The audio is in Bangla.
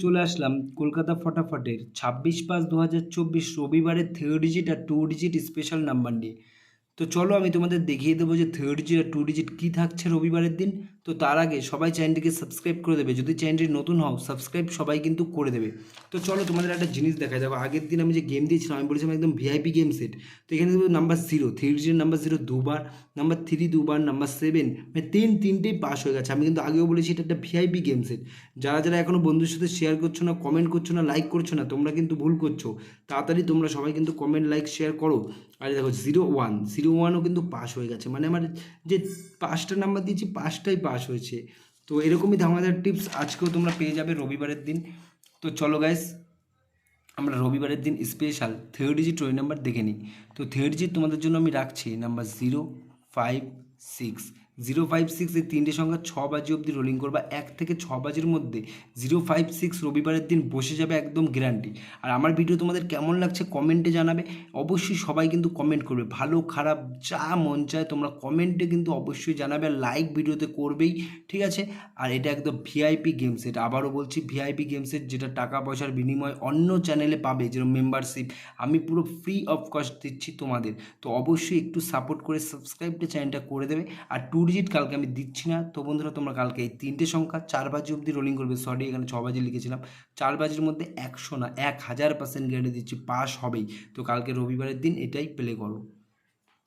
চলে আসলাম কলকাতা ফটাফটের 26/5/2024 রবিবারের থার্ড ডিজিট আর টু ডিজিট স্পেশাল নাম্বার নিয়ে। তো চলো আমি তোমাদের দেখিয়ে দেবো যে থার্ড ডিজিট আর টু ডিজিট কী থাকছে রবিবারের দিন। তো তার আগে সবাই চ্যানেলটিকে সাবস্ক্রাইব করে দেবে, যদি চ্যানেলটি নতুন হও সাবস্ক্রাইব সবাই কিন্তু করে দেবে। তো চলো তোমাদের একটা জিনিস দেখা যাবে, আগের দিন আমি যে গেম দিয়েছিলাম আমি বলেছিলাম একদম ভিআইপি গেম সেট। তো এখানে দেখবো নাম্বার 0 থ্রি ডিজিট নাম্বার 0 দুবার, নাম্বার 3 দুবার, নাম্বার 7 মানে তিনটেই পাস হয়ে গেছে। আমি কিন্তু আগেও বলেছি এটা একটা ভিআইপি গেম সেট। যারা যারা এখনও বন্ধুর সাথে শেয়ার করছো না, কমেন্ট করছো না, লাইক করছো না, তোমরা কিন্তু ভুল করছো। তাড়াতাড়ি তোমরা সবাই কিন্তু কমেন্ট লাইক শেয়ার করো। আর দেখো 0-1 কিন্তু পাস হয়ে গেছে, মানে আমার যে 5টা নাম্বার দিয়েছি 5টাই পাস হয়েছে। তো এরকমই ধামাদার টিপস আজকেও তোমরা পেয়ে যাবে রবিবারের দিন। তো চলো গাইস আমরা রবিবারের দিন special third digit roll number দেখে নিই। তো থার্ড ডিজিট তোমাদের জন্য আমি রাখছি নাম্বার 056। 056 এই তিনটে সংখ্যা 6 বাজি অবধি রোলিং করবা, 1 থেকে 6 বাজির মধ্যে 056 রবিবারের দিন বসে যাবে একদম গ্যারান্টি। আর আমার ভিডিও তোমাদের কেমন লাগছে কমেন্টে জানাবে। অবশ্যই সবাই কিন্তু কমেন্ট করবে, ভালো খারাপ যা মন চায় তোমরা কমেন্টে কিন্তু অবশ্যই জানাবে, লাইক ভিডিওতে করবেই, ঠিক আছে। আর এটা একদম ভিআইপি গেম সেট, আবারও বলছি ভিআইপি গেম সেট, যেটা টাকা পয়সার বিনিময়ে অন্য চ্যানেলে পাবে যেরকম মেম্বারশিপ, আমি পুরো ফ্রি অফ কস্ট দিচ্ছি তোমাদের। তো অবশ্যই একটু সাপোর্ট করে সাবস্ক্রাইবটা চ্যানেলটা করে দেবে। আর টু ডিজিট কালকে আমি দিচ্ছি না, তো বন্ধুরা তোমরা কালকে এই তিনটে সংখ্যা 4 বাজি অবধি রোলিং করবে। সরি এখানে 6 বাজি লিখেছিলাম, 4 বাজির মধ্যে 100 না 1000% গ্যারেন্টি দিচ্ছি পাস হবেই। তো কালকে রবিবারের দিন এটাই প্লে করো।